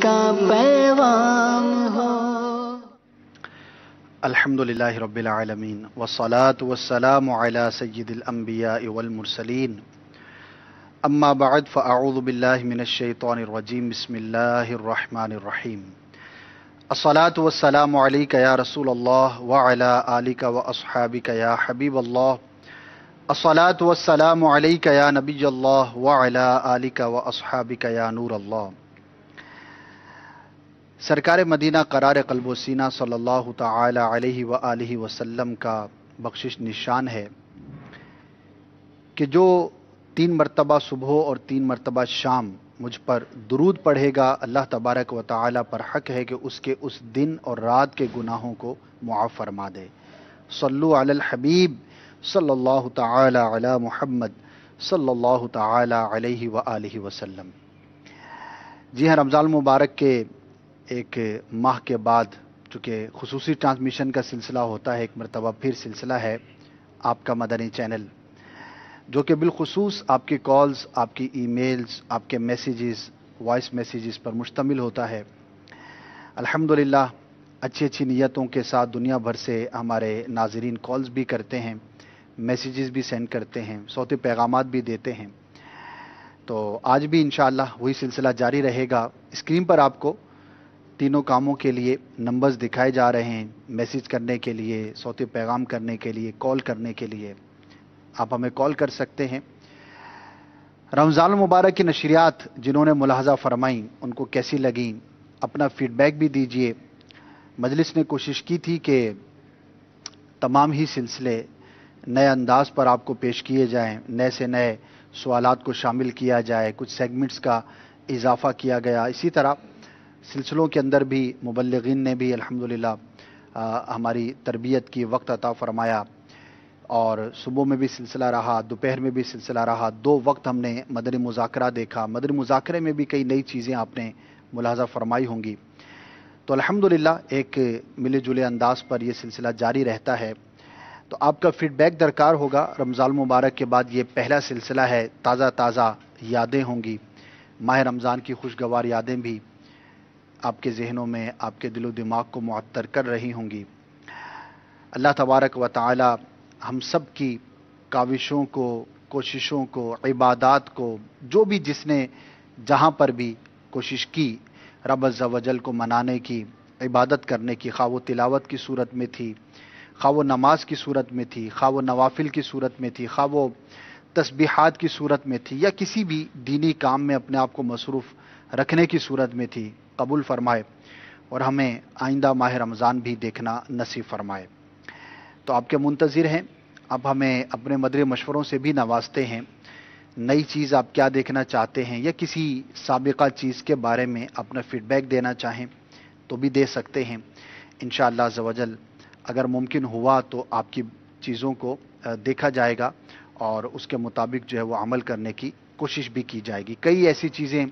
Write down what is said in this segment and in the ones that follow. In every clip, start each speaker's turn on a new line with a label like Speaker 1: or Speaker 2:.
Speaker 1: کا پیغام ہو۔
Speaker 2: الحمدللہ رب العالمین والصلاة والسلام علی سید الانبیاء والمرسلین، اما بعد فاعوذ باللہ من الشیطان الرجیم، بسم اللہ الرحمن الرحیم۔ الصلاة والسلام علیک یا رسول اللہ وعلی آلک واصحابک یا حبیب اللہ، الصلاة والسلام علیک یا نبی اللہ وعلی آلک واصحابک یا نور اللہ۔ سرکار مدینہ قرار قلب و سینہ صلی اللہ تعالی علیہ وآلہ وسلم کا بخشش نشان ہے کہ جو 3 مرتبہ صبح اور 3 مرتبہ شام مجھ پر درود پڑھے گا، اللہ تبارک و تعالی پر حق ہے کہ اس کے اس دن اور رات کے گناہوں کو معاف فرما دے۔ صلو علی الحبیب صلی اللہ تعالی علی محمد صلی اللہ تعالی علیہ وآلہ وسلم۔ جی ہاں، رمضان المبارک کے ایک ماہ کے بعد چونکہ خصوصی ٹرانسمیشن کا سلسلہ ہوتا ہے، ایک مرتبہ پھر سلسلہ ہے آپ کا مدنی چینل، جو کہ بالخصوص آپ کی کالز، آپ کی ای میلز، آپ کے میسیجز، وائس میسیجز پر مشتمل ہوتا ہے۔ الحمدللہ اچھی اچھی نیتوں کے ساتھ دنیا بھر سے ہمارے ناظرین کالز بھی کرتے ہیں، میسیجز بھی سینڈ کرتے ہیں، صوتی پیغامات بھی دیتے ہیں۔ تو آج بھی انشاءاللہ وہی سلسلہ جاری رہے گا۔ اسکرین پر آپ کو تینوں کاموں کے لیے نمبرز دکھائے جا رہے ہیں، میسیج کرنے کے لیے، صوتی پیغام کرنے کے لیے، کال کرنے کے لیے آپ ہمیں کال کر سکتے ہیں۔ رمضان المبارک کی نشریات جنہوں نے ملاحظہ فرمائیں ان کو کیسی لگیں، اپنا فیڈ بیک بھی دیجئے۔ مجلس نے کوشش کی تھی کہ تمام ہی سلسلے نئے انداز پر آپ کو پیش کیے جائیں، نئے سے نئے سوالات کو شامل کیا جائے، کچھ سیگمنٹس کا اضافہ کیا گیا۔ اسی طرح سلسلوں کے اندر بھی مبلغین نے بھی الحمدللہ ہماری تربیت کی وقت عطا فرمایا، اور صبح میں بھی سلسلہ رہا، دوپہر میں بھی سلسلہ رہا، 2 وقت ہم نے مدنی مذاکرہ دیکھا۔ مدنی مذاکرے میں بھی کئی نئی چیزیں آپ نے ملاحظہ فرمائی ہوں گی۔ تو الحمدللہ ایک ملے جلے انداز پر یہ سلسلہ جاری رہتا ہے۔ تو آپ کا فیڈ بیک درکار ہوگا۔ رمضان المبارک کے بعد یہ پہلا سلسلہ ہے، تازہ تازہ یادیں ہوں گی، ماہ رمضان کی خوشگوار یادیں بھی آپ کے ذہنوں میں، آپ کے دل و دماغ کو معطر کر رہی ہوں گی۔ اللہ تبارک و تعالی ہم سب کی کاوشوں کو، کوششوں کو، عبادات کو، جو بھی جس نے جہاں پر بھی کوشش کی رب عز و جل کو منانے کی، عبادت کرنے کی، خواہ وہ تلاوت کی صورت میں تھی، خواہ وہ نماز کی صورت میں تھی، خواہ وہ نوافل کی صورت میں تھی، خواہ وہ تسبیحات کی صورت میں تھی، یا کسی بھی دینی کام میں اپنے آپ کو مصروف رکھنے کی صورت میں تھی، قبول فرمائے اور ہمیں آئندہ ماہ رمضان بھی دیکھنا نصیب فرمائے۔ تو آپ کے منتظر ہیں، اب ہمیں اپنے مدری مشوروں سے بھی نوازتے ہیں۔ نئی چیز آپ کیا دیکھنا چاہتے ہیں، یا کسی سابقہ چیز کے بارے میں اپنا فیڈ بیک دینا چاہیں تو بھی دے سکتے ہیں۔ انشاءاللہ عز و جل اگر ممکن ہوا تو آپ کی چیزوں کو دیکھا جائے گا اور اس کے مطابق جو ہے وہ عمل کرنے کی کوشش بھی کی جائے گی۔ کئی ایسی چیزیں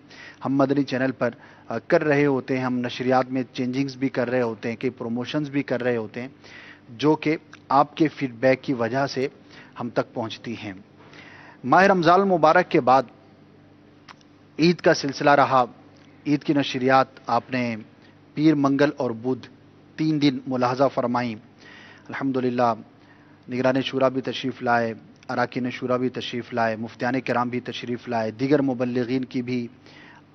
Speaker 2: ہم مدنی چینل پر کر رہے ہوتے ہیں، ہم نشریات میں چینجنگز بھی کر رہے ہوتے ہیں، کئی پروموشنز بھی کر رہے ہوتے ہیں، جو کہ آپ کے فیڈ بیک کی وجہ سے ہم تک پہنچتی ہیں۔ ماہ رمضان المبارک کے بعد عید کا سلسلہ رہا۔ عید کی نشریات آپ نے پیر، منگل اور بدھ 3 دن ملاحظہ فرمائیں۔ الحمدللہ نگران شورا بھی تشریف لائے، اراکین شورا بھی تشریف لائے، مفتیان کرام بھی تشریف لائے، دیگر مبلغین کی بھی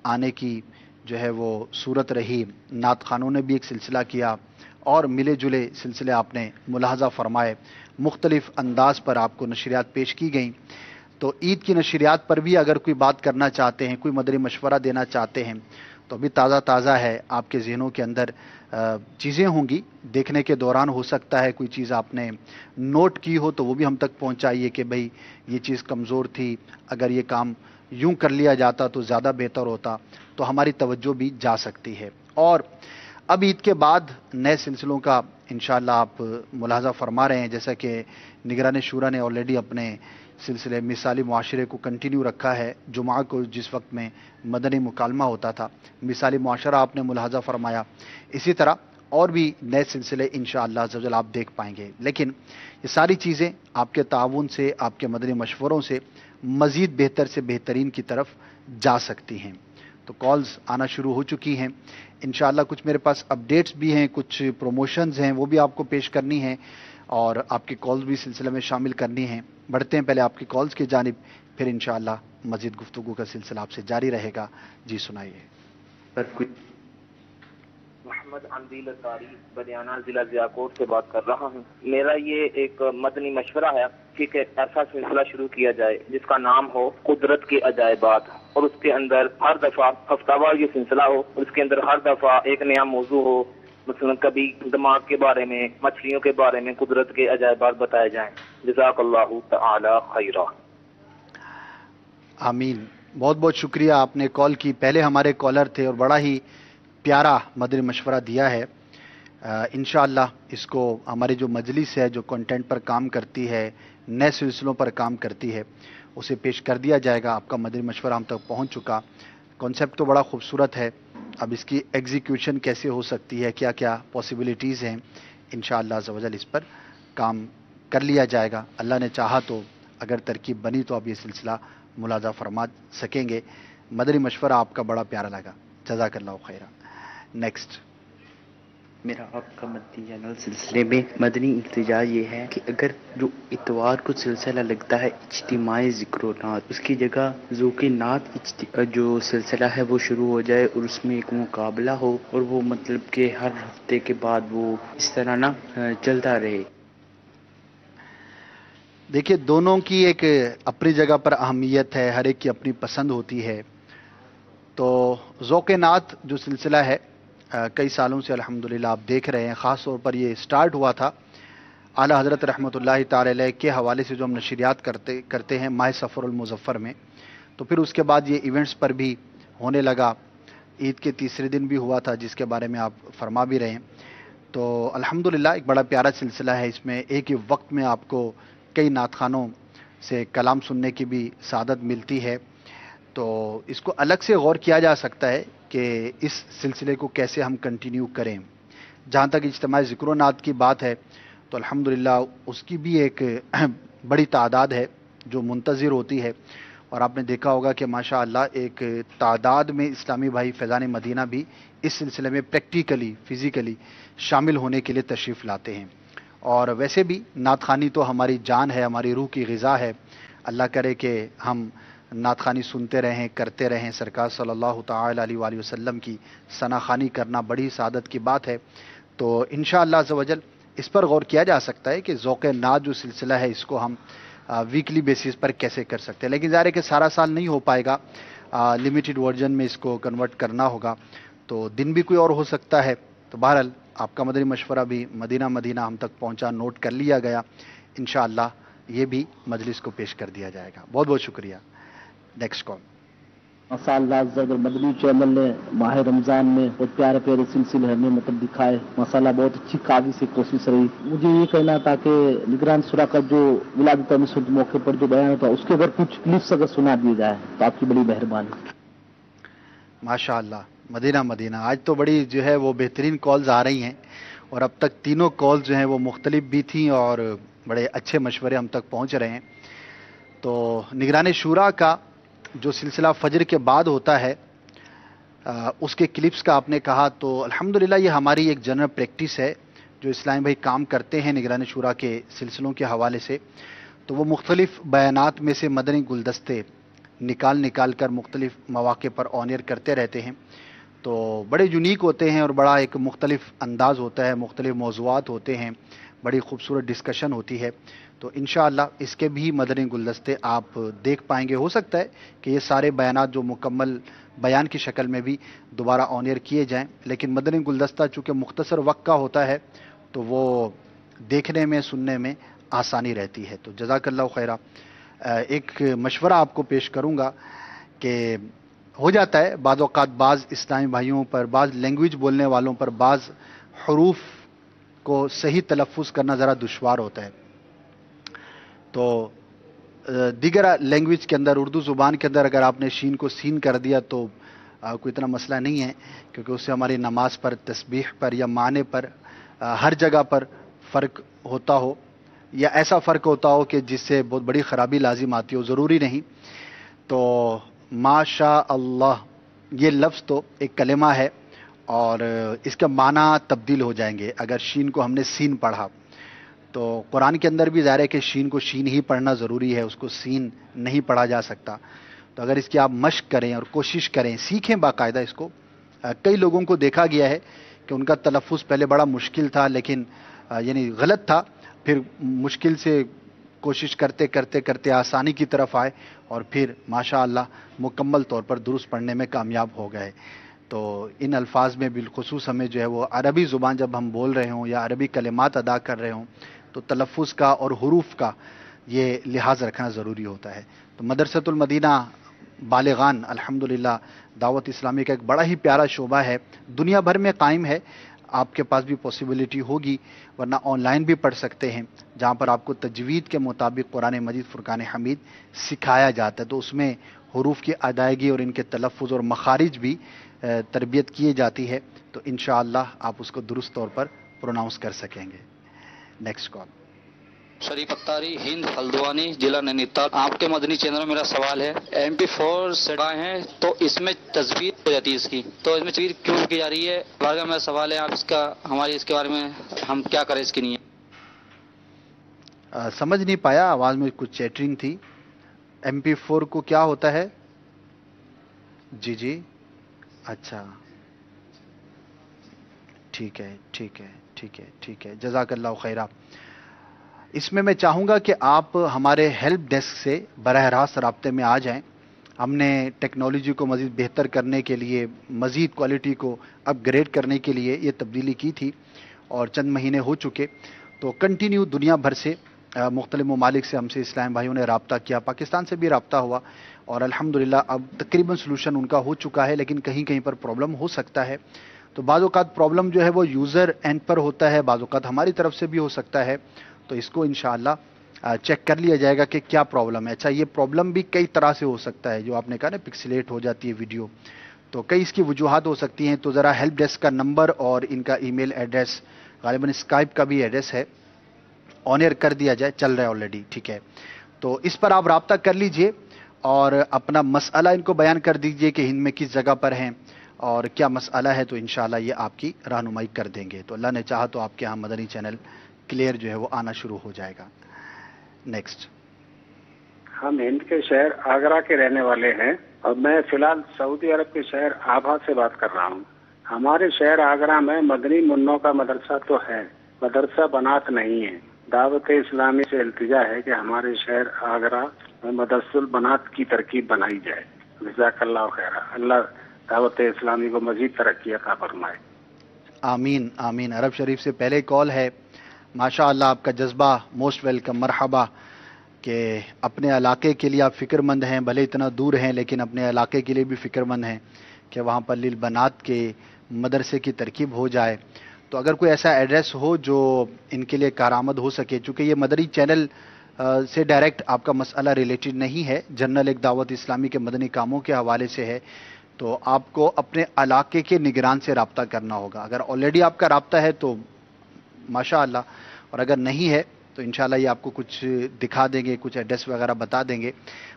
Speaker 2: آنے کی جو ہے وہ صورت رہی، نعت خوانوں نے بھی ایک سلسلہ کیا، اور ملے جلے سلسلے آپ نے ملاحظہ فرمائے۔ مختلف انداز پر آپ کو نشریات پیش کی گئیں۔ تو عید کی نشریات پر بھی اگر کوئی بات کرنا چاہتے ہیں، کوئی مدری مشورہ دینا چاہتے ہیں تو ابھی تازہ تازہ ہے، آپ کے ذہنوں کے اندر چیزیں ہوں گی، دیکھنے کے دوران ہو سکتا ہے کوئی چیز آپ نے نوٹ کی ہو تو وہ بھی ہم تک پہنچائیے کہ بھئی یہ چیز کمزور تھی، اگر یہ کام یوں کر لیا جاتا تو زیادہ بہتر ہوتا، تو ہماری توجہ بھی جا سکتی ہے۔ اور اب عید کے بعد نئے سلسلوں کا انشاءاللہ آپ ملاحظہ فرما رہے ہیں، جیسا کہ نگران شورا نے آلریڈی اپنے سلسلے مثالی معاشرے کو کنٹینیو رکھا ہے۔ جمعہ کو جس وقت میں مدنی مکالمہ ہوتا تھا، مثالی معاشرہ آپ نے ملاحظہ فرمایا، اسی طرح اور بھی نئے سلسلے انشاءاللہ عز و جل آپ دیکھ پائیں گے۔ لیکن یہ ساری چیزیں آپ کے تعاون سے، آپ کے مدنی مشوروں سے مزید بہتر سے بہترین کی طرف جا سکتی ہیں۔ تو کالز آنا شروع ہو چکی ہیں. انشاءاللہ کچھ میرے پاس اپڈیٹس بھی ہیں, کچھ پروموشنز ہیں, وہ بھی آپ کو پیش کرنی ہیں اور آپ کی کالز بھی سلسلے میں شامل کرنی ہیں. بڑھتے ہیں پہلے آپ کی کالز کی جانب, پھر انشاءاللہ مزید گفتگو کا سلسلہ آپ سے جاری رہے گا. جی سنائیے.
Speaker 3: محمد عمدیل لطاری بدیانہ ضلع ضیاءکوٹ سے بات کر رہا ہوں. میرا یہ ایک مدنی مشورہ ہے کہ ایسا سلسلہ شروع کیا جائے جس کا نام ہو قدرت کے عجائبات, اور اس کے اندر ہر دفعہ ہفتہ وار یہ سلسلہ ہو, اور اس کے اندر ہر دفعہ ایک نیا موضوع ہو. مثلا کبھی دماغ کے بارے میں, مچھلیوں کے بارے میں قدرت کے عجائبات بتائے جائیں. جزاک اللہ تعالی خیرہ.
Speaker 2: آمین. بہت بہت شکریہ, آپ نے کال کی. پہلے ہمارے کالر تھے اور بڑا ہی پیارا مدنی مشورہ دیا ہے. انشاءاللہ اس کو ہماری جو مجلس ہے, جو کنٹینٹ پر کام کرتی ہے, نئے سلسلوں پر کام کرتی ہے, اسے پیش کر دیا جائے گا. آپ کا مدنی مشورہ ہم تک پہنچ چکا. کانسیپٹ تو بڑا خوبصورت ہے, اب اس کی ایگزیکیوشن کیسے ہو سکتی ہے, کیا کیا پاسبلٹیز ہیں, انشاءاللہ عز و جل اس پر کام کر لیا جائے گا. اللہ نے چاہا تو اگر ترکیب بنی تو آپ یہ سلسلہ ملاحظہ فرما سکیں گے. مدنی مشورہ آپ کا بڑا پیارا لگا, جزاک اللہ خیرہ. نیکسٹ.
Speaker 4: میرا آپ کا مدنی چینل سلسلے میں مدنی التجا یہ ہے کہ اگر جو اتوار کو سلسلہ لگتا ہے اجتماعی ذکر و نعت, اس کی جگہ ذوق نعت جو سلسلہ ہے وہ شروع ہو جائے, اور اس میں ایک مقابلہ ہو, اور وہ مطلب کہ ہر ہفتے کے بعد وہ اس طرح نہ چلتا رہے.
Speaker 2: دیکھیے, دونوں کی ایک اپنی جگہ پر اہمیت ہے, ہر ایک کی اپنی پسند ہوتی ہے. تو ذوق نعت جو سلسلہ ہے کئی سالوں سے الحمدللہ آپ دیکھ رہے ہیں, خاص طور پر یہ سٹارٹ ہوا تھا اعلیٰ حضرت رحمۃ اللہ تعالی علیہ کے حوالے سے, جو ہم نشریات کرتے ہیں ماہ سفر المظفر میں. تو پھر اس کے بعد یہ ایونٹس پر بھی ہونے لگا. عید کے تیسرے دن بھی ہوا تھا, جس کے بارے میں آپ فرما بھی رہے ہیں. تو الحمدللہ ایک بڑا پیارا سلسلہ ہے. اس میں ایک ہی وقت میں آپ کو کئی نعت خوانوں سے کلام سننے کی بھی سعادت ملتی ہے. تو اس کو الگ سے غور کیا جا سکتا ہے کہ اس سلسلے کو کیسے ہم کنٹینیو کریں. جہاں تک اجتماعی ذکر و نعت کی بات ہے تو الحمدللہ اس کی بھی ایک بڑی تعداد ہے جو منتظر ہوتی ہے. اور آپ نے دیکھا ہوگا کہ ماشاء اللہ ایک تعداد میں اسلامی بھائی فیضان مدینہ بھی اس سلسلے میں پریکٹیکلی فزیکلی شامل ہونے کے لیے تشریف لاتے ہیں. اور ویسے بھی نعت خوانی تو ہماری جان ہے, ہماری روح کی غذا ہے. اللہ کرے کہ ہم نعت خوانی سنتے رہیں, کرتے رہیں. سرکار صلی اللہ تعالی علیہ وآلہ وسلم کی ثنا خوانی کرنا بڑی سعادت کی بات ہے. تو انشاءاللہ عز و جل اس پر غور کیا جا سکتا ہے کہ ذوق نعت جو سلسلہ ہے اس کو ہم ویکلی بیسس پر کیسے کر سکتے ہیں. لیکن ظاہر ہے کہ سارا سال نہیں ہو پائے گا, لمیٹڈ ورژن میں اس کو کنورٹ کرنا ہوگا. تو دن بھی کوئی اور ہو سکتا ہے. تو بہرحال آپ کا مدنی مشورہ بھی مدینہ مدینہ ہم تک پہنچا, نوٹ کر لیا گیا. انشاءاللہ یہ بھی مجلس کو پیش کر دیا جائے گا. بہت بہت شکریہ. Next call.
Speaker 5: ماشاء اللہ مدنی چینل نے ماہ رمضان میں بہت پیارے پیارے سلسلے ہمیں مطلب دکھائے. ماشاء اللہ بہت اچھی کافی سے کوشش رہی. مجھے یہ کہنا تھا کہ نگران شورا کا جو ولادت مسعود موقع پر جو بیان ہوتا ہے اس کے اوپر کچھ کلپس اگر سنا دیے جائے تو آپ کی بڑی مہربانی.
Speaker 2: ماشاء اللہ مدینہ مدینہ, آج تو بڑی جو ہے وہ بہترین کالز آ رہی ہیں, اور اب تک تینوں کالز جو ہیں وہ مختلف بھی تھیں اور بڑے اچھے مشورے ہم تک پہنچ رہے ہیں. تو نگران شورا کا جو سلسلہ فجر کے بعد ہوتا ہے اس کے کلپس کا آپ نے کہا, تو الحمدللہ یہ ہماری ایک جنرل پریکٹس ہے. جو اسلامی بھائی کام کرتے ہیں نگران شورا کے سلسلوں کے حوالے سے, تو وہ مختلف بیانات میں سے مدنی گلدستے نکال کر مختلف مواقع پر آن ایئر کرتے رہتے ہیں. تو بڑے یونیک ہوتے ہیں اور بڑا ایک مختلف انداز ہوتا ہے, مختلف موضوعات ہوتے ہیں, بڑی خوبصورت ڈسکشن ہوتی ہے. تو انشاءاللہ اس کے بھی مدنی گلدستے آپ دیکھ پائیں گے. ہو سکتا ہے کہ یہ سارے بیانات جو مکمل بیان کی شکل میں بھی دوبارہ آن ایئر کیے جائیں, لیکن مدنی گلدستہ چونکہ مختصر وقت کا ہوتا ہے تو وہ دیکھنے میں سننے میں آسانی رہتی ہے. تو جزاک اللہ خیرہ. ایک مشورہ آپ کو پیش کروں گا کہ ہو جاتا ہے بعض اوقات بعض اسلامی بھائیوں پر, بعض لینگویج بولنے والوں پر بعض حروف کو صحیح تلفظ کرنا ذرا دشوار ہوتا ہے. تو دیگر لینگویج کے اندر, اردو زبان کے اندر اگر آپ نے شین کو سین کر دیا تو کوئی اتنا مسئلہ نہیں ہے, کیونکہ اس سے ہماری نماز پر, تسبیح پر یا معنی پر ہر جگہ پر فرق ہوتا ہو, یا ایسا فرق ہوتا ہو کہ جس سے بہت بڑی خرابی لازم آتی ہو, ضروری نہیں. تو ماشاء اللہ یہ لفظ تو ایک کلمہ ہے اور اس کا معنی تبدیل ہو جائیں گے اگر شین کو ہم نے سین پڑھا تو قرآن کے اندر بھی ظاہر ہے کہ شین کو شین ہی پڑھنا ضروری ہے، اس کو سین نہیں پڑھا جا سکتا. تو اگر اس کی آپ مشق کریں اور کوشش کریں، سیکھیں باقاعدہ اس کو. کئی لوگوں کو دیکھا گیا ہے کہ ان کا تلفظ پہلے بڑا مشکل تھا، لیکن یعنی غلط تھا، پھر مشکل سے کوشش کرتے کرتے کرتے آسانی کی طرف آئے اور پھر ماشاء اللہ مکمل طور پر درست پڑھنے میں کامیاب ہو گئے. تو ان الفاظ میں بالخصوص ہمیں جو ہے وہ عربی زبان جب ہم بول رہے ہوں یا عربی کلمات ادا کر رہے ہوں تو تلفظ کا اور حروف کا یہ لحاظ رکھنا ضروری ہوتا ہے. تو مدرسۃ المدینہ بالغان الحمدللہ دعوت اسلامی کا ایک بڑا ہی پیارا شعبہ ہے، دنیا بھر میں قائم ہے. آپ کے پاس بھی پاسبلٹی ہوگی، ورنہ آن لائن بھی پڑھ سکتے ہیں، جہاں پر آپ کو تجوید کے مطابق قرآن مجید فرقان حمید سکھایا جاتا ہے. تو اس میں حروف کی ادائیگی اور ان کے تلفظ اور مخارج بھی تربیت کی جاتی ہے. تو انشاءاللہ آپ اس کو درست طور پر پروناؤنس کر سکیں گے. Next call.
Speaker 6: شریف اختاری، ہند ہلدوانی، ضلع نینی تال. آپ کے مدنی چینل میں میرا سوال ہے، MP4 سیٹائیں ہیں تو اس میں تجوید ہو جاتی ہے اس کی، تو اس میں تجوید کیوں کی جا رہی ہے؟ بارے کا میرا سوال ہے، آپ اس کا ہماری اس کے بارے میں ہم کیا کریں اس کی نہیں.
Speaker 2: سمجھ نہیں پایا، آواز میں کچھ چیٹرنگ تھی. MP4 کو کیا ہوتا ہے؟ جی جی اچھا ٹھیک ہے ٹھیک ہے ٹھیک ہے ٹھیک ہے، جزاک اللہ خیرہ. اس میں میں چاہوں گا کہ آپ ہمارے ہیلپ ڈیسک سے براہ راست رابطے میں آ جائیں. ہم نے ٹیکنالوجی کو مزید بہتر کرنے کے لیے، مزید کوالٹی کو اپ گریڈ کرنے کے لیے یہ تبدیلی کی تھی اور چند مہینے ہو چکے. تو کنٹینیو دنیا بھر سے مختلف ممالک سے ہم سے اسلام بھائیوں نے رابطہ کیا، پاکستان سے بھی رابطہ ہوا اور الحمدللہ اب تقریباً سلوشن ان کا ہو چکا ہے، لیکن کہیں کہیں پر پرابلم ہو سکتا ہے. تو بعض اوقات پرابلم جو ہے وہ یوزر اینڈ پر ہوتا ہے، بعض اوقات ہماری طرف سے بھی ہو سکتا ہے. تو اس کو انشاءاللہ چیک کر لیا جائے گا کہ کیا پرابلم ہے. اچھا یہ پرابلم بھی کئی طرح سے ہو سکتا ہے، جو آپ نے کہا نا پکسلیٹ ہو جاتی ہے ویڈیو، تو کئی اس کی وجوہات ہو سکتی ہیں. تو ذرا ہیلپ ڈیسک کا نمبر اور ان کا ای میل ایڈریس، غالباً اسکائپ کا بھی ایڈریس ہے، آن ایئر کر دیا جائے، چل رہا ہے آلریڈی، ٹھیک ہے. تو اس پر آپ رابطہ کر لیجئے اور اپنا مسئلہ ان کو بیان کر دیجئے کہ ہند میں کس جگہ پر ہیں اور کیا مسئلہ ہے، تو انشاءاللہ یہ آپ کی رہنمائی کر دیں گے. تو اللہ نے چاہا تو آپ کے ہاں مدنی چینل کلیئر جو ہے وہ آنا شروع ہو جائے گا. نیکسٹ.
Speaker 7: ہم ہند کے شہر آگرہ کے رہنے والے ہیں اور میں فی الحال سعودی عرب کے شہر آبا سے بات کر رہا ہوں. ہمارے شہر آگرہ میں مدنی منوں کا مدرسہ تو ہے، مدرسہ بنات نہیں ہے. دعوت اسلامی سے التجا ہے کہ ہمارے شہر آگرہ میں مدرسہ البنات کی ترکیب بنائی جائے. جزاک اللہ خیر. اللہ دعوت اسلامی کو مزید ترقی عطا فرمائے.
Speaker 2: آمین آمین. عرب شریف سے پہلے کال ہے. ماشاء اللہ آپ کا جذبہ موسٹ ویلکم، مرحبا. کہ اپنے علاقے کے لیے آپ فکر مند ہیں، بھلے اتنا دور ہیں لیکن اپنے علاقے کے لیے بھی فکر مند ہیں کہ وہاں پر للبنات کے مدرسے کی ترکیب ہو جائے. تو اگر کوئی ایسا ایڈریس ہو جو ان کے لیے کارآمد ہو سکے، چونکہ یہ مدنی چینل سے ڈائریکٹ آپ کا مسئلہ ریلیٹڈ نہیں ہے، جنرل ایک دعوت اسلامی کے مدنی کاموں کے حوالے سے ہے، تو آپ کو اپنے علاقے کے نگران سے رابطہ کرنا ہوگا. اگر آلریڈی آپ کا رابطہ ہے تو ماشاء اللہ، اور اگر نہیں ہے تو انشاءاللہ یہ آپ کو کچھ دکھا دیں گے، کچھ ایڈریس وغیرہ بتا دیں گے.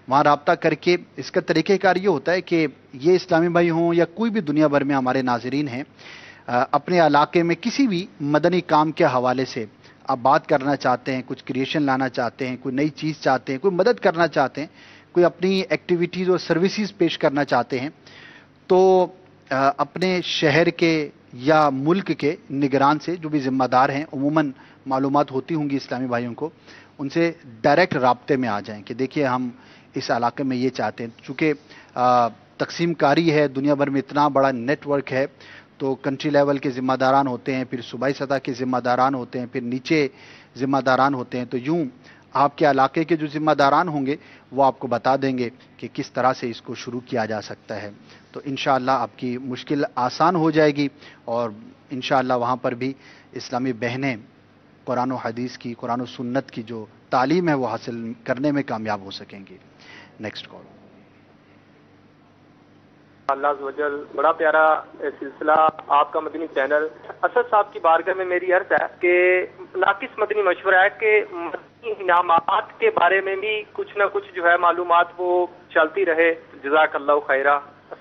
Speaker 2: وہاں رابطہ کر کے اس کا طریقہ کار یہ ہوتا ہے کہ یہ اسلامی بھائی ہوں یا کوئی بھی دنیا بھر میں ہمارے ناظرین ہیں، اپنے علاقے میں کسی بھی مدنی کام کے حوالے سے آپ بات کرنا چاہتے ہیں، کچھ کریشن لانا چاہتے ہیں، کوئی نئی چیز چاہتے ہیں، کوئی مدد کرنا چاہتے ہیں، کوئی اپنی ایکٹیویٹیز اور سروسز پیش کرنا چاہتے ہیں، تو اپنے شہر کے یا ملک کے نگران سے جو بھی ذمہ دار ہیں، عموماً معلومات ہوتی ہوں گی اسلامی بھائیوں کو، ان سے ڈائریکٹ رابطے میں آ جائیں کہ دیکھیے ہم اس علاقے میں یہ چاہتے ہیں. چونکہ تقسیم کاری ہے، دنیا بھر میں اتنا بڑا نیٹ ورک ہے، تو کنٹری لیول کے ذمہ داران ہوتے ہیں، پھر صوبائی سطح کے ذمہ داران ہوتے ہیں، پھر نیچے ذمہ داران ہوتے ہیں. تو یوں آپ کے علاقے کے جو ذمہ داران ہوں گے وہ آپ کو بتا دیں گے کہ کس طرح سے اس کو شروع کیا جا سکتا ہے. تو انشاءاللہ آپ کی مشکل آسان ہو جائے گی اور انشاءاللہ وہاں پر بھی اسلامی بہنیں قرآن و حدیث کی، قرآن و سنت کی جو تعلیم ہے وہ حاصل کرنے میں کامیاب ہو سکیں گے. Next call.
Speaker 8: اللہ عز و جل بڑا پیارا سلسلہ آپ کا مدنی چینل. اسد صاحب کی بارگاہ میں میری عرض ہے کہ ناقص مدنی مشورہ ہے کہ مدنی انعامات کے بارے میں بھی کچھ نہ کچھ جو ہے معلومات وہ چلتی رہے. جزاک اللہ خیرہ.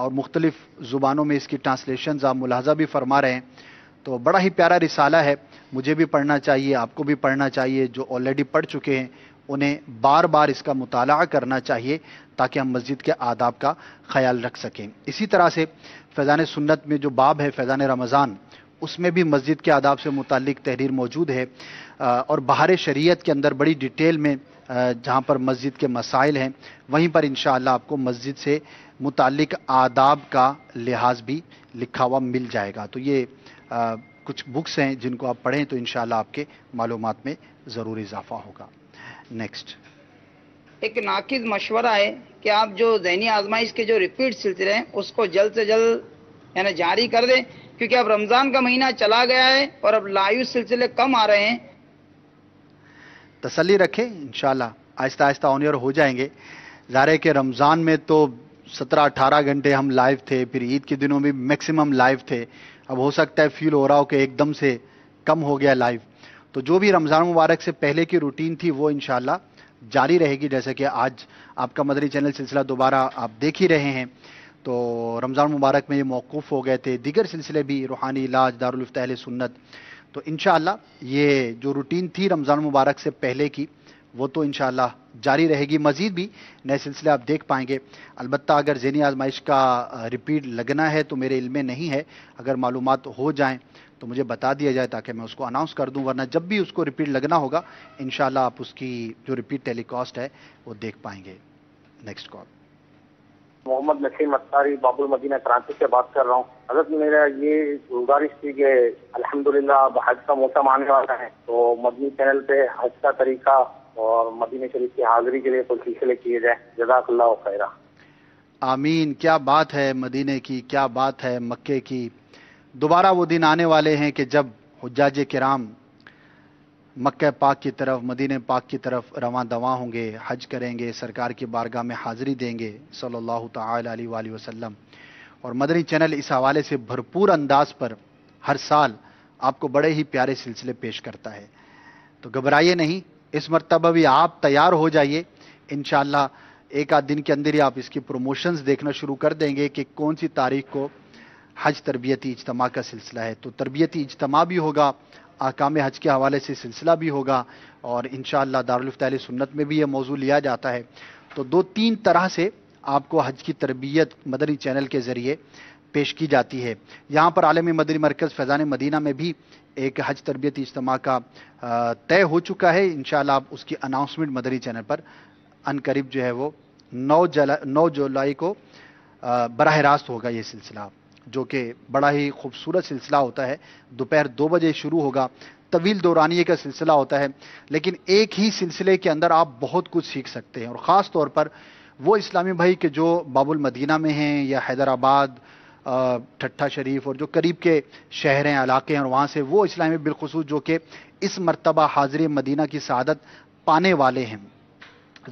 Speaker 2: اور مختلف زبانوں میں اس کی ٹرانسلیشنز آپ ملاحظہ بھی فرما رہے ہیں. تو بڑا ہی پیارا رسالہ ہے, مجھے بھی پڑھنا چاہیے, آپ کو بھی پڑھنا چاہیے. جو آلریڈی پڑھ چکے ہیں انہیں بار بار اس کا مطالعہ کرنا چاہیے تاکہ ہم مسجد کے آداب کا خیال رکھ سکیں. اسی طرح سے فیضان سنت میں جو باب ہے فیضان رمضان, اس میں بھی مسجد کے آداب سے متعلق تحریر موجود ہے, اور بہار شریعت کے اندر بڑی ڈیٹیل میں جہاں پر مسجد کے مسائل ہیں وہیں پر انشاءاللہ آپ کو مسجد سے متعلق آداب کا لحاظ بھی لکھا ہوا مل جائے گا. تو یہ کچھ بکس ہیں جن کو آپ پڑھیں تو انشاءاللہ آپ کے معلومات میں ضرور اضافہ ہوگا. نیکسٹ.
Speaker 9: ایک ناقص مشورہ ہے کہ آپ جو ذہنی آزمائش کے جو ریپیٹ سلسلے ہیں اس کو جلد سے جلد یعنی جاری کر دیں, کیونکہ اب رمضان کا مہینہ چلا گیا ہے اور اب لائیو سلسلے کم آ رہے ہیں.
Speaker 2: تسلی رکھیں, انشاءاللہ آہستہ آہستہ آن ایئر ہو جائیں گے. ظاہر ہے کہ رمضان میں تو 17-18 گھنٹے ہم لائیو تھے, پھر عید کے دنوں میں میکسیمم لائیو تھے. اب ہو سکتا ہے فیل ہو رہا ہو کہ ایک دم سے کم ہو گیا لائیو. تو جو بھی رمضان مبارک سے پہلے کی روٹین تھی وہ انشاءاللہ جاری رہے گی. جیسے کہ آج آپ کا مدنی چینل سلسلہ دوبارہ آپ دیکھ ہی رہے ہیں. تو رمضان مبارک میں یہ موقوف ہو گئے تھے, دیگر سلسلے بھی روحانی علاج, دارالفتہ اہل سنت. تو انشاءاللہ یہ جو روٹین تھی رمضان مبارک سے پہلے کی وہ تو انشاءاللہ جاری رہے گی. مزید بھی نئے سلسلے آپ دیکھ پائیں گے. البتہ اگر ذہنی آزمائش کا ریپیٹ لگنا ہے تو میرے علم میں نہیں ہے, اگر معلومات ہو جائیں تو مجھے بتا دیا جائے تاکہ میں اس کو اناؤنس کر دوں, ورنہ جب بھی اس کو ریپیٹ لگنا ہوگا انشاءاللہ آپ اس کی جو ریپیٹ ٹیلی کاسٹ ہے وہ دیکھ پائیں گے. Next call.
Speaker 7: محمد نسیم اتاری باب المدینہ کراچی سے بات کر رہا ہوں. حضرت میرا یہ گزارش تھی کہ الحمدللہ اب حج کا موسم آنے والا ہے تو مدنی چینل پہ حج کا طریقہ اور مدینہ شریف کی حاضری کے لیے کچھ سلسلے کیے جائیں. جزاک اللہ خیرہ.
Speaker 2: آمین. کیا بات ہے مدینے کی, کیا بات ہے مکے کی. دوبارہ وہ دن آنے والے ہیں کہ جب حجاج کرام مکہ پاک کی طرف, مدینہ پاک کی طرف رواں دواں ہوں گے, حج کریں گے, سرکار کی بارگاہ میں حاضری دیں گے صلی اللہ تعالی علیہ وآلہ وسلم. اور مدنی چینل اس حوالے سے بھرپور انداز پر ہر سال آپ کو بڑے ہی پیارے سلسلے پیش کرتا ہے. تو گھبرائیے نہیں, اس مرتبہ بھی آپ تیار ہو جائیے. انشاءاللہ ایک آدھ دن کے اندر ہی آپ اس کی پروموشنز دیکھنا شروع کر دیں گے کہ کون سی تاریخ کو حج تربیتی اجتماع کا سلسلہ ہے. تو تربیتی اجتماع بھی ہوگا, احکام حج کے حوالے سے سلسلہ بھی ہوگا, اور انشاءاللہ دارالفتہ اہل سنت میں بھی یہ موضوع لیا جاتا ہے. تو 2-3 طرح سے آپ کو حج کی تربیت مدنی چینل کے ذریعے پیش کی جاتی ہے. یہاں پر عالمی مدنی مرکز فیضان مدینہ میں بھی ایک حج تربیتی اجتماع کا طے ہو چکا ہے. انشاءاللہ آپ اس کی اناؤنسمنٹ مدنی چینل پر ان قریب جو ہے وہ 9 جولائی کو براہ راست ہوگا یہ سلسلہ, جو کہ بڑا ہی خوبصورت سلسلہ ہوتا ہے. دوپہر 2 بجے شروع ہوگا. طویل دورانیے کا سلسلہ ہوتا ہے, لیکن ایک ہی سلسلے کے اندر آپ بہت کچھ سیکھ سکتے ہیں. اور خاص طور پر وہ اسلامی بھائی کہ جو باب المدینہ میں ہیں یا حیدرآباد, ٹھٹھا شریف اور جو قریب کے شہر ہیں, علاقے ہیں, اور وہاں سے وہ اسلامی بالخصوص جو کہ اس مرتبہ حاضری مدینہ کی سعادت پانے والے ہیں,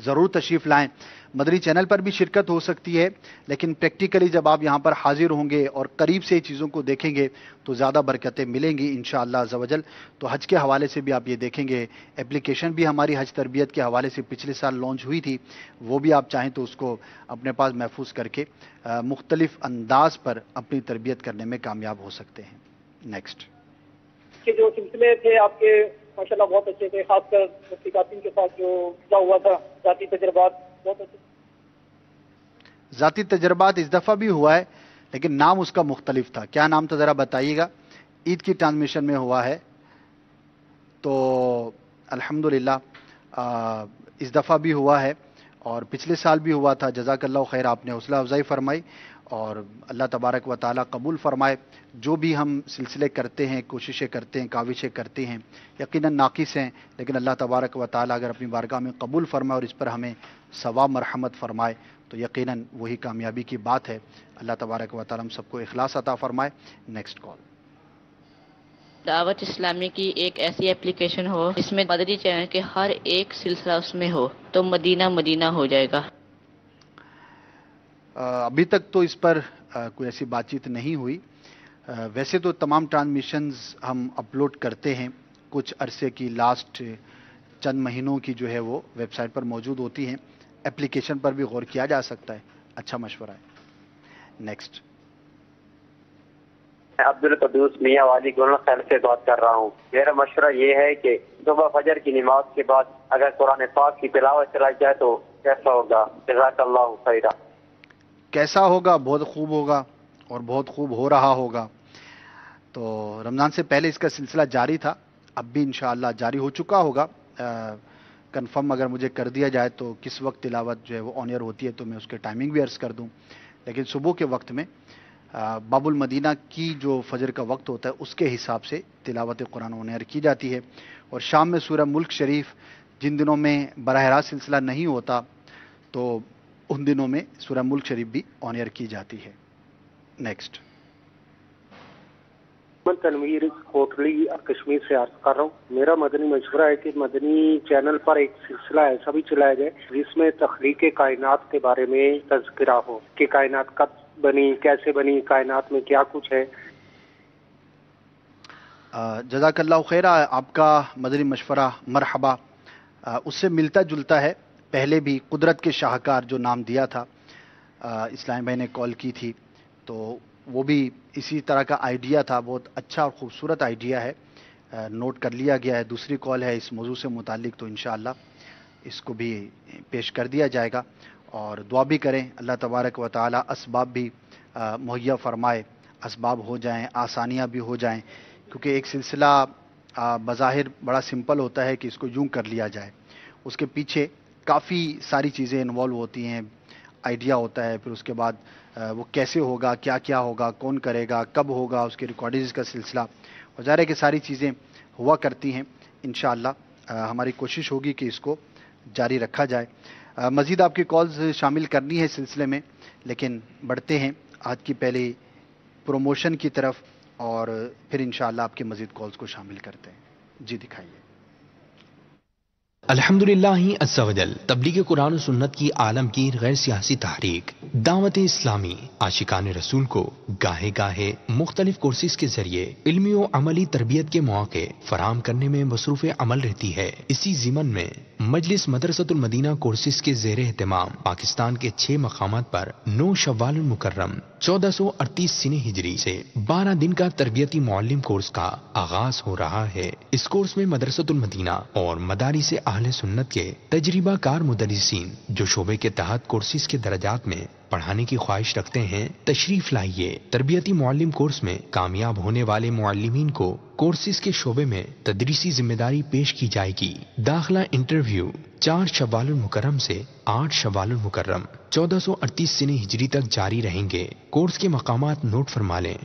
Speaker 2: ضرور تشریف لائیں. مدنی چینل پر بھی شرکت ہو سکتی ہے, لیکن پریکٹیکلی جب آپ یہاں پر حاضر ہوں گے اور قریب سے چیزوں کو دیکھیں گے تو زیادہ برکتیں ملیں گی انشاءاللہ عز و جل. تو حج کے حوالے سے بھی آپ یہ دیکھیں گے, اپلیکیشن بھی ہماری حج تربیت کے حوالے سے پچھلے سال لانچ ہوئی تھی, وہ بھی آپ چاہیں تو اس کو اپنے پاس محفوظ کر کے مختلف انداز پر اپنی تربیت کرنے میں کامیاب ہو سکتے ہیں. نیکسٹ.
Speaker 10: کہ جو سلسلے تھے آپ کے ماشاءاللہ بہت اچھے تھے, خاص کر مفتی قاسم کے ساتھ جو ہوا تھا ذاتی تجربات بہت اچھے.
Speaker 2: ذاتی تجربات اس دفعہ بھی ہوا ہے, لیکن نام اس کا مختلف تھا. کیا نام تھا ذرا بتائیے گا. عید کی ٹرانسمیشن میں ہوا ہے. تو الحمدللہ اس دفعہ بھی ہوا ہے اور پچھلے سال بھی ہوا تھا. جزاک اللہ خیر, آپ نے حوصلہ افزائی فرمائی اور اللہ تبارک و تعالیٰ قبول فرمائے. جو بھی ہم سلسلے کرتے ہیں, کوششیں کرتے ہیں, کاوشیں کرتے ہیں, یقیناً ناقص ہیں, لیکن اللہ تبارک و تعالیٰ اگر اپنی بارگاہ میں قبول فرمائے اور اس پر ہمیں ثواب مرحمت فرمائے تو یقیناً وہی کامیابی کی بات ہے. اللہ تبارک و تعالیٰ ہم سب کو اخلاص عطا فرمائے. Next call.
Speaker 11: دعوت اسلامی کی ایک ایسی اپلیکیشن ہو جس میں مدنی چینل کے ہر ایک سلسلہ اس میں ہو تو مدینہ مدینہ ہو جائے گا.
Speaker 2: ابھی تک تو اس پر کوئی ایسی بات چیت نہیں ہوئی. ویسے تو تمام ٹرانسمیشنز ہم اپلوڈ کرتے ہیں, کچھ عرصے کی لاسٹ چند مہینوں کی جو ہے وہ ویب سائٹ پر موجود ہوتی ہیں. اپلیکیشن پر بھی غور کیا جا سکتا ہے. اچھا مشورہ ہے. نیکسٹ.
Speaker 12: میں عبدالقدوس میاں والی گولن خیل سے بات کر رہا ہوں. میرا مشورہ یہ ہے کہ صبح فجر کی نماز کے بعد اگر قرآن پاک کی تلاوت چلائی جائے تو کیسا ہوگا؟ جزاک اللہ خیرا.
Speaker 2: کیسا ہوگا؟ بہت خوب ہوگا اور بہت خوب ہو رہا ہوگا. تو رمضان سے پہلے اس کا سلسلہ جاری تھا، اب بھی انشاءاللہ جاری ہو چکا ہوگا. کنفرم اگر مجھے کر دیا جائے تو کس وقت تلاوت جو ہے وہ آن ایئر ہوتی ہے تو میں اس کے ٹائمنگ بھی عرض کر دوں. لیکن صبح کے وقت میں باب المدینہ کی جو فجر کا وقت ہوتا ہے اس کے حساب سے تلاوت قرآن آن ایئر کی جاتی ہے. اور شام میں سورہ ملک شریف جن دنوں میں براہ راست سلسلہ نہیں ہوتا تو ان دنوں میں سورہ ملک شریف بھی آن ایئر کی جاتی ہے. نیکسٹ.
Speaker 7: میں تنویر کوٹلی کشمیر سے عرض کر رہا ہوں. میرا مدنی مشورہ ہے کہ مدنی چینل پر ایک سلسلہ ایسا بھی چلایا جائے جس میں تخلیق کائنات کے بارے میں تذکرہ ہو کہ کائنات کب بنی، کیسے بنی، کائنات میں کیا کچھ ہے.
Speaker 2: جزاک اللہ خیر. آپ کا مدنی مشورہ مرحبا. اس سے ملتا جلتا ہے. پہلے بھی قدرت کے شاہکار جو نام دیا تھا اسلام بھائی نے کال کی تھی تو وہ بھی اسی طرح کا آئیڈیا تھا. بہت اچھا اور خوبصورت آئیڈیا ہے، نوٹ کر لیا گیا ہے. دوسری کال ہے اس موضوع سے متعلق تو انشاءاللہ اس کو بھی پیش کر دیا جائے گا. اور دعا بھی کریں اللہ تبارک و تعالی اسباب بھی مہیا فرمائے، اسباب ہو جائیں، آسانیاں بھی ہو جائیں. کیونکہ ایک سلسلہ بظاہر بڑا سمپل ہوتا ہے کہ اس کو یوں کر لیا جائے، اس کے پیچھے کافی ساری چیزیں انوالو ہوتی ہیں. آئیڈیا ہوتا ہے، پھر اس کے بعد وہ کیسے ہوگا، کیا کیا ہوگا، کون کرے گا، کب ہوگا، اس کی ریکارڈنگز کا سلسلہ، اور ظاہر ہے کہ ساری چیزیں ہوا کرتی ہیں. انشاءاللہ ہماری کوشش ہوگی کہ اس کو جاری رکھا جائے. مزید آپ کی کالز شامل کرنی ہے اس سلسلے میں، لیکن بڑھتے ہیں آج کی پہلی پروموشن کی طرف اور پھر انشاءاللہ آپ کی مزید کالز کو شامل کرتے ہیں. جی دکھائیے.
Speaker 13: الحمدللہ عز و جل تبلیغ قرآن و سنت کی عالمگیر غیر سیاسی تحریک دعوت اسلامی عاشقان رسول کو گاہے گاہے مختلف کورسز کے ذریعے علمی و عملی تربیت کے مواقع فراہم کرنے میں مصروف عمل رہتی ہے. اسی ضمن میں مجلس مدرسۃ المدینہ کورسز کے زیر اہتمام پاکستان کے 6 مقامات پر 9 شوال المکرم 1438 سنہ ہجری سے 12 دن کا تربیتی معلم کورس کا آغاز ہو رہا ہے. اس کورس میں مدرسۃ المدینہ اور مدارس اہل سنت کے تجربہ کار مدرسین جو شعبے کے تحت کورسز کے درجات میں پڑھانے کی خواہش رکھتے ہیں تشریف لائیے. تربیتی معلم کورس میں کامیاب ہونے والے معلمین کو کورسز کے شعبے میں تدریسی ذمہ داری پیش کی جائے گی. داخلہ انٹرویو 4 شوال المکرم سے 8 شوال المکرم 1438 سنہ ہجری تک جاری رہیں گے. کورس کے مقامات نوٹ فرما لیں.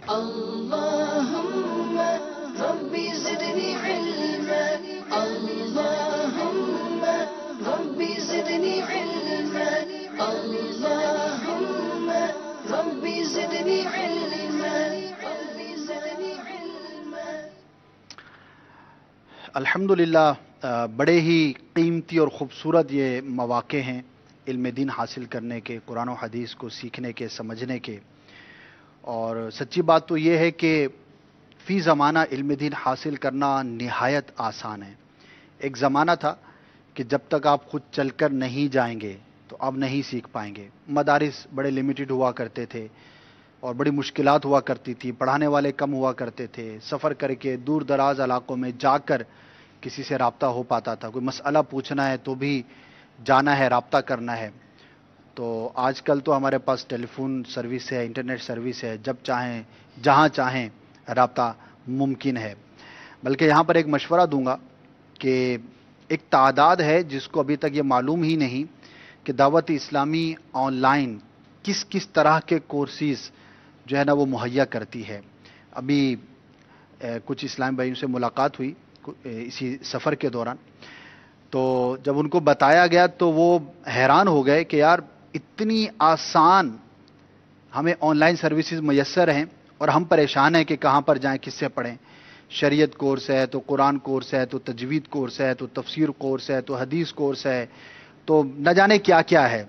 Speaker 2: الحمدللہ بڑے ہی قیمتی اور خوبصورت یہ مواقع ہیں علم دین حاصل کرنے کے، قرآن و حدیث کو سیکھنے کے، سمجھنے کے. اور سچی بات تو یہ ہے کہ فی زمانہ علم دین حاصل کرنا نہایت آسان ہے. ایک زمانہ تھا کہ جب تک آپ خود چل کر نہیں جائیں گے تو آپ نہیں سیکھ پائیں گے. مدارس بڑے لمیٹڈ ہوا کرتے تھے اور بڑی مشکلات ہوا کرتی تھی، پڑھانے والے کم ہوا کرتے تھے، سفر کر کے دور دراز علاقوں میں جا کر کسی سے رابطہ ہو پاتا تھا. کوئی مسئلہ پوچھنا ہے تو بھی جانا ہے، رابطہ کرنا ہے. تو آج کل تو ہمارے پاس ٹیلی فون سروس ہے، انٹرنیٹ سروس ہے، جب چاہیں جہاں چاہیں رابطہ ممکن ہے. بلکہ یہاں پر ایک مشورہ دوں گا کہ ایک تعداد ہے جس کو ابھی تک یہ معلوم ہی نہیں کہ دعوت اسلامی آن لائن کس کس طرح کے کورسز جو ہے نا وہ مہیا کرتی ہے. ابھی کچھ اسلام بھائیوں سے ملاقات ہوئی اسی سفر کے دوران، تو جب ان کو بتایا گیا تو وہ حیران ہو گئے کہ یار اتنی آسان ہمیں آن لائن سروسز میسر ہیں اور ہم پریشان ہیں کہ کہاں پر جائیں، کس سے پڑھیں. شریعت کورس ہے تو قرآن کورس ہے تو تجوید کورس ہے تو تفسیر کورس ہے تو حدیث کورس ہے تو نہ جانے کیا کیا ہے.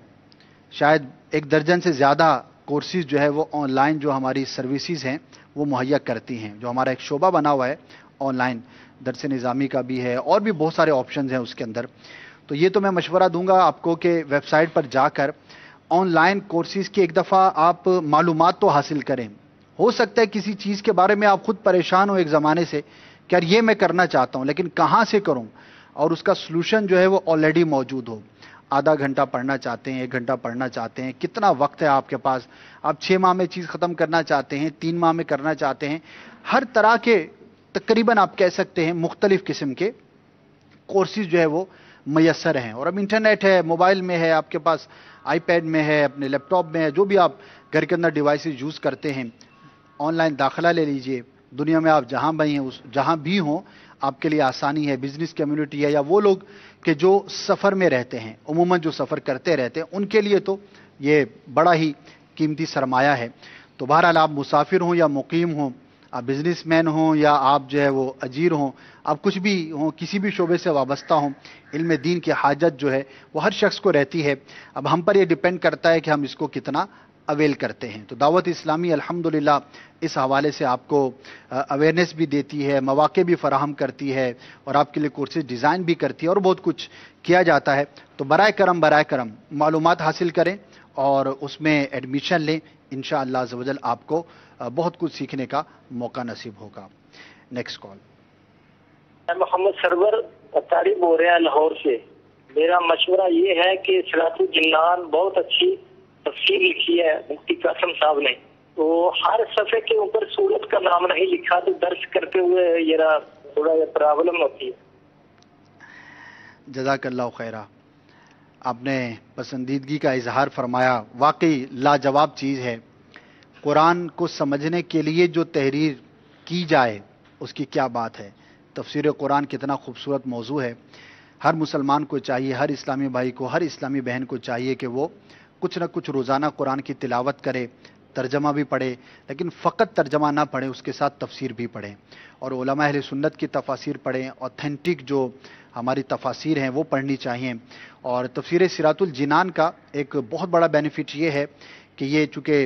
Speaker 2: شاید 1 درجن سے زیادہ کورسز جو ہے وہ آن لائن جو ہماری سروسز ہیں وہ مہیا کرتی ہیں. جو ہمارا ایک شعبہ بنا ہوا ہے آن لائن درس نظامی کا بھی ہے اور بھی بہت سارے آپشنز ہیں اس کے اندر. تو یہ تو میں مشورہ دوں گا آپ کو کہ ویب سائٹ پر جا کر آن لائن کورسز کی ایک دفعہ آپ معلومات تو حاصل کریں. ہو سکتا ہے کسی چیز کے بارے میں آپ خود پریشان ہو ایک زمانے سے کہ یار یہ میں کرنا چاہتا ہوں لیکن کہاں سے کروں, اور اس کا سلوشن جو ہے وہ آلریڈی موجود ہو. آدھا گھنٹہ پڑھنا چاہتے ہیں, 1 گھنٹہ پڑھنا چاہتے ہیں, کتنا وقت ہے آپ کے پاس, آپ 6 ماہ میں چیز ختم کرنا چاہتے ہیں, 3 ماہ میں کرنا چاہتے ہیں, ہر طرح کے تقریباً آپ کہہ سکتے ہیں مختلف قسم کے کورسز جو ہے وہ میسر ہیں. اور اب انٹرنیٹ ہے, موبائل میں ہے, آپ کے پاس آئی پیڈ میں ہے, اپنے لیپ ٹاپ میں ہے, جو بھی آپ گھر کے اندر ڈیوائسز یوز کرتے ہیں, آن لائن داخلہ لے لیجئے. دنیا میں آپ جہاں بھی ہوں آپ کے لیے آسانی ہے. بزنس کمیونٹی ہے یا وہ لوگ کہ جو سفر میں رہتے ہیں, عموماً جو سفر کرتے رہتے ہیں, ان کے لیے تو یہ بڑا ہی قیمتی سرمایہ ہے. تو بہرحال آپ مسافر ہوں یا مقیم ہوں, آپ بزنس مین ہوں یا آپ جو ہے وہ اجیر ہوں, آپ کچھ بھی ہوں, کسی بھی شعبے سے وابستہ ہوں, علم دین کی حاجت جو ہے وہ ہر شخص کو رہتی ہے. اب ہم پر یہ ڈیپینڈ کرتا ہے کہ ہم اس کو کتنا اویل کرتے ہیں. تو دعوت اسلامی الحمدللہ اس حوالے سے آپ کو اویئرنیس بھی دیتی ہے, مواقع بھی فراہم کرتی ہے, اور آپ کے لیے کورسز ڈیزائن بھی کرتی ہے, اور بہت کچھ کیا جاتا ہے. تو برائے کرم معلومات حاصل کریں اور اس میں ایڈمیشن لیں. انشاءاللہ عز و جل آپ کو بہت کچھ سیکھنے کا موقع نصیب ہوگا. Next call.
Speaker 14: میں محمد سرور اتاری بول رہا لاہور سے. میرا مشورہ یہ ہے کہ صراط الجنان بہت اچھی تفسیر لکھی ہے مفتی قاسم صاحب نے, تو ہر صفحے کے اوپر سورت کا نام نہیں لکھا, تو درس کرتے ہوئے یہ تھوڑا پرابلم ہوتی ہے.
Speaker 2: جزاک اللہ خیرہ. آپ نے پسندیدگی کا اظہار فرمایا, واقعی لاجواب چیز ہے. قرآن کو سمجھنے کے لیے جو تحریر کی جائے اس کی کیا بات ہے. تفسیر قرآن کتنا خوبصورت موضوع ہے. ہر مسلمان کو چاہیے, ہر اسلامی بھائی کو, ہر اسلامی بہن کو چاہیے کہ وہ کچھ نہ کچھ روزانہ قرآن کی تلاوت کرے, ترجمہ بھی پڑھے, لیکن فقط ترجمہ نہ پڑھے, اس کے ساتھ تفسیر بھی پڑھیں, اور علماء اہل سنت کی تفاسیر پڑھیں. اوتھینٹک جو ہماری تفاسیر ہیں وہ پڑھنی چاہیے. اور تفسیر صراط الجنان کا ایک بہت بڑا بینیفٹ یہ ہے کہ یہ چونکہ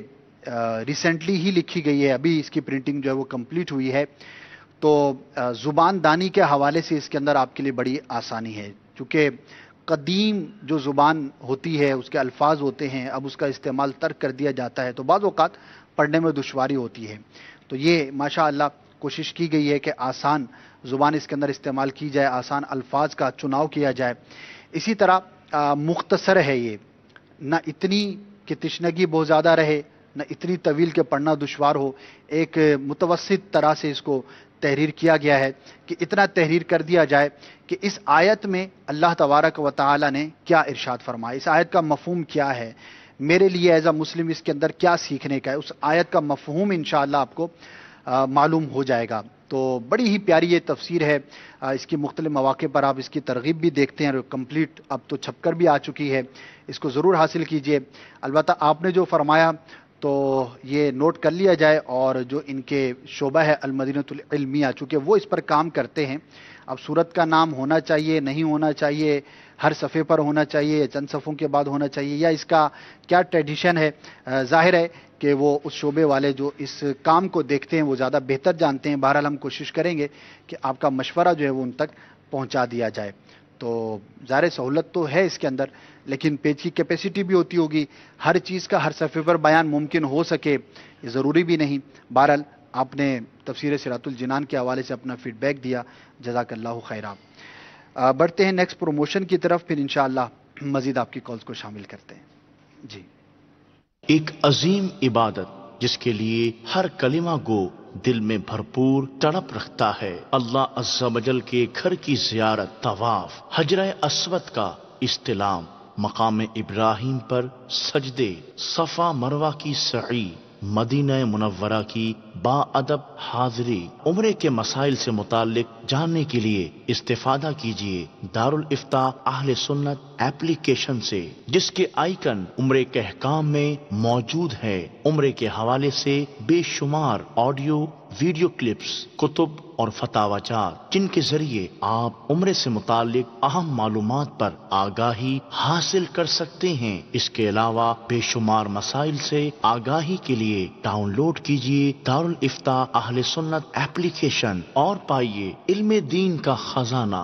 Speaker 2: ریسنٹلی ہی لکھی گئی ہے, ابھی اس کی پرنٹنگ جو ہے وہ کمپلیٹ ہوئی ہے, تو زبان دانی کے حوالے سے اس کے اندر آپ کے لیے بڑی آسانی ہے. چونکہ قدیم جو زبان ہوتی ہے اس کے الفاظ ہوتے ہیں, اب اس کا استعمال ترک کر دیا جاتا ہے, تو بعض اوقات پڑھنے میں دشواری ہوتی ہے. تو یہ ماشاء اللہ کوشش کی گئی ہے کہ آسان زبان اس کے اندر استعمال کی جائے, آسان الفاظ کا چناؤ کیا جائے. اسی طرح مختصر ہے یہ, نہ اتنی کہ تشنگی بہت زیادہ رہے, نہ اتنی طویل کہ پڑھنا دشوار ہو. ایک متوسط طرح سے اس کو تحریر کیا گیا ہے کہ اتنا تحریر کر دیا جائے کہ اس آیت میں اللہ تبارک و تعالی نے کیا ارشاد فرمایا, اس آیت کا مفہوم کیا ہے, میرے لیے ایز اے مسلم اس کے اندر کیا سیکھنے کا ہے, اس آیت کا مفہوم انشاءاللہ آپ کو معلوم ہو جائے گا. تو بڑی ہی پیاری یہ تفسیر ہے. اس کی مختلف مواقع پر آپ اس کی ترغیب بھی دیکھتے ہیں, کمپلیٹ اب تو چھپ کر بھی آ چکی ہے, اس کو ضرور حاصل کیجئے. البتہ آپ نے جو فرمایا تو یہ نوٹ کر لیا جائے, اور جو ان کے شعبہ ہے المدینۃ العلمیہ, چونکہ وہ اس پر کام کرتے ہیں. اب سورت کا نام ہونا چاہیے, نہیں ہونا چاہیے, ہر صفحے پر ہونا چاہیے, چند صفحوں کے بعد ہونا چاہیے, یا اس کا کیا ٹریڈیشن ہے, ظاہر ہے کہ وہ اس شعبے والے جو اس کام کو دیکھتے ہیں وہ زیادہ بہتر جانتے ہیں. بہرحال ہم کوشش کریں گے کہ آپ کا مشورہ جو ہے وہ ان تک پہنچا دیا جائے. تو ظاہر سہولت تو ہے اس کے اندر, لیکن پیج کی کیپیسٹی بھی ہوتی ہوگی, ہر چیز کا ہر صفحے پر بیان ممکن ہو سکے یہ ضروری بھی نہیں. بہرحال آپ نے تفسیر صراط الجنان کے حوالے سے اپنا فیڈ بیک دیا, جزاک اللہ خیرہ. بڑھتے ہیں نیکسٹ پروموشن کی طرف, پھر انشاءاللہ مزید آپ کی کالز کو شامل کرتے ہیں. جی,
Speaker 15: ایک عظیم عبادت جس کے لیے ہر کلمہ گو دل میں بھرپور تڑپ رکھتا ہے. اللہ عز و جل کے گھر کی زیارت, طواف, حجرہ اسود کا استلام, مقام ابراہیم پر سجدے, صفا مروہ کی سعی, مدینہ منورہ کی با ادب حاضری. عمرے کے مسائل سے متعلق جاننے کے لیے استفادہ کیجیے دارالافتاء اہل سنت ایپلیکیشن سے, جس کے آئیکن عمرے کے احکام میں موجود ہے. عمرے کے حوالے سے بے شمار آڈیو ویڈیو کلپس, کتب اور فتاوی جات جن کے ذریعے آپ عمرے سے متعلق اہم معلومات پر آگاہی حاصل کر سکتے ہیں. اس کے علاوہ بے شمار مسائل سے آگاہی کے لیے ڈاؤن لوڈ کیجیے دارالافتاء اہل سنت ایپلیکیشن اور پائیے علم دین کا خزانہ.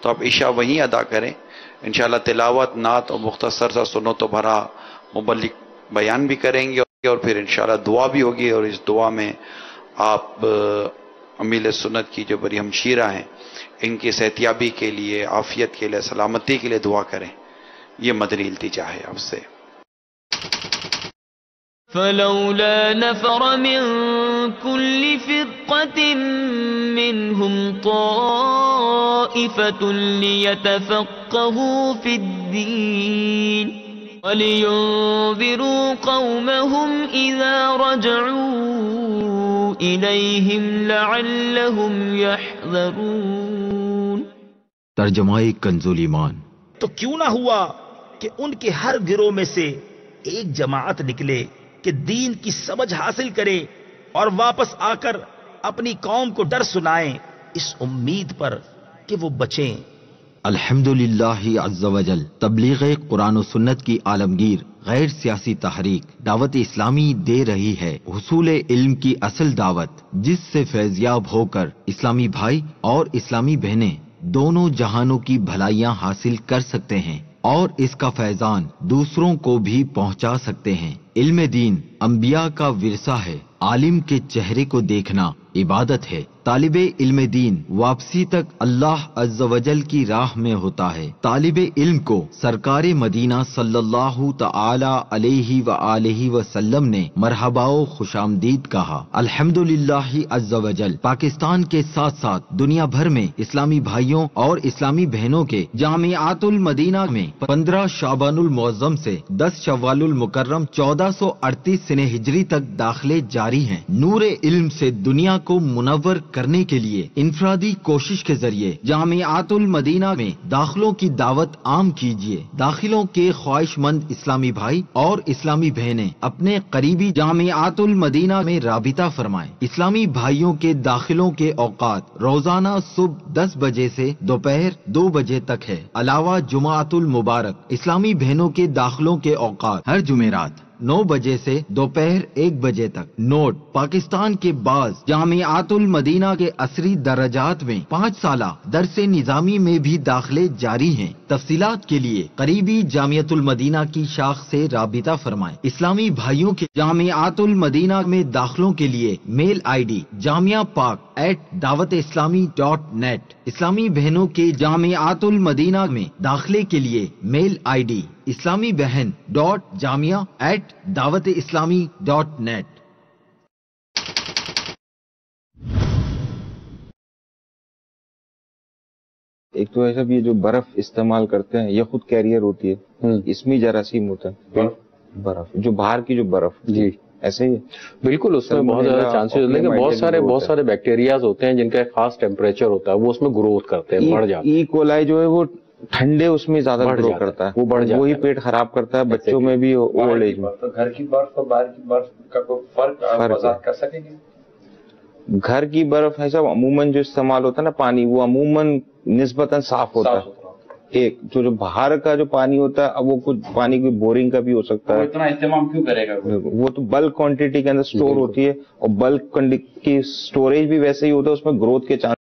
Speaker 16: تو آپ عشاء وہیں ادا کریں. انشاءاللہ تلاوت، نعت اور مختصر سا سنتوں بھرا مبلغ بیان بھی کریں گے اور پھر انشاءاللہ دعا بھی ہوگی، اور اس دعا میں آپ امیل سنت کی جو بڑی ہمشیرہ ہیں ان کی صحتیابی کے لیے، عافیت کے لیے، سلامتی کے لیے دعا کریں. یہ مدنی التجا ہے آپ سے.
Speaker 17: فلولا نفر من كل فرقة منهم طائفة ليتفقهوا في الدين ولينذروا قومهم إذا رجعوا إليهم لعلهم يحذرون.
Speaker 18: ترجمہ کنزول ایمان.
Speaker 19: تو کیوں نہ ہوا کہ ان کے ہر گروہ میں سے ایک جماعت نکلے کہ دین کی سمجھ حاصل کرے اور واپس آ کر اپنی قوم کو ڈر سنائیں اس امید پر کہ وہ بچیں.
Speaker 18: الحمدللہ عز وجل تبلیغ قرآن و سنت کی عالمگیر غیر سیاسی تحریک دعوت اسلامی دے رہی ہے حصول علم کی اصل دعوت، جس سے فیضیاب ہو کر اسلامی بھائی اور اسلامی بہنیں دونوں جہانوں کی بھلائیاں حاصل کر سکتے ہیں اور اس کا فیضان دوسروں کو بھی پہنچا سکتے ہیں. علم دین انبیاء کا ورثہ ہے. عالم کے چہرے کو دیکھنا عبادت ہے. طالب علم دین واپسی تک اللہ عز و جل کی راہ میں ہوتا ہے. طالب علم کو سرکار مدینہ صلی اللہ تعالی علیہ وآلہ وسلم نے مرحبا و خوش آمدید کہا. الحمدللہ عز و جل پاکستان کے ساتھ ساتھ دنیا بھر میں اسلامی بھائیوں اور اسلامی بہنوں کے جامعات المدینہ میں 15 شعبان المعظم سے 10 شوال المکرم 1438 سنہ ہجری تک داخلے جاری ہیں. نور علم سے دنیا کو منور کرنے کے لیے انفرادی کوشش کے ذریعے جامعات المدینہ میں داخلوں کی دعوت عام کیجیے. داخلوں کے خواہش مند اسلامی بھائی اور اسلامی بہنیں اپنے قریبی جامعات المدینہ میں رابطہ فرمائیں. اسلامی بھائیوں کے داخلوں کے اوقات روزانہ صبح 10 بجے سے دوپہر 2 بجے تک ہے. علاوہ جمعۃ المبارک اسلامی بہنوں کے داخلوں کے اوقات ہر جمعرات 9 بجے سے دوپہر 1 بجے تک. نوٹ: پاکستان کے بعض جامعات المدینہ کے عصری درجات میں 5 سالہ درس نظامی میں بھی داخلے جاری ہیں. تفصیلات کے لیے قریبی جامعۃ المدینہ کی شاخ سے رابطہ فرمائیں. اسلامی بھائیوں کے جامعات المدینہ میں داخلوں کے لیے میل آئی ڈی جامعہ pak@dawateislami.net. اسلامی بہنوں کے جامعات المدینہ میں داخلے کے لیے میل آئی ڈی اسلامی بہن .jamia@dawateislami.net.
Speaker 20: ایک تو ایسا بھی جو برف استعمال کرتے ہیں یہ خود کیریئر ہوتی ہے، اس میں جراثیم ہوتا ہے. برف جو باہر کی جو برف جی ایسے ہی
Speaker 21: بالکل اس میں بہت زیادہ چانسز ہوتے ہیں کہ بہت سارے بیکٹیریاز ہوتے ہیں جن کا ایک خاص ٹیمپریچر ہوتا ہے، وہ اس میں گروتھ کرتے ہیں، بڑھ جاتے ہیں. ای کولائی جو ہے وہ ٹھنڈے اس میں زیادہ گرو کرتا ہے، وہ بڑھ جاتا ہے، وہی پیٹ خراب کرتا ہے بچوں میں بھی اولڈ ایج میں.
Speaker 16: گھر کی برف اور باہر کی برف کا کوئی فرق وضاحت کر سکیں گے؟
Speaker 20: گھر کی برف ایسا عموماً جو استعمال ہوتا ہے نا پانی، وہ عموماً نسبتاً صاف ہوتا ہے. ایک جو باہر کا جو پانی ہوتا ہے وہ کچھ پانی کی بورنگ کا بھی ہو سکتا ہے.
Speaker 16: اتنا اہتمام کیوں کرے گا؟
Speaker 20: وہ تو بلک کوانٹٹی کے اندر سٹور ہوتی ہے اور بلک کی سٹوریج بھی ویسے ہی ہوتا ہے، اس میں گروتھ کے چانس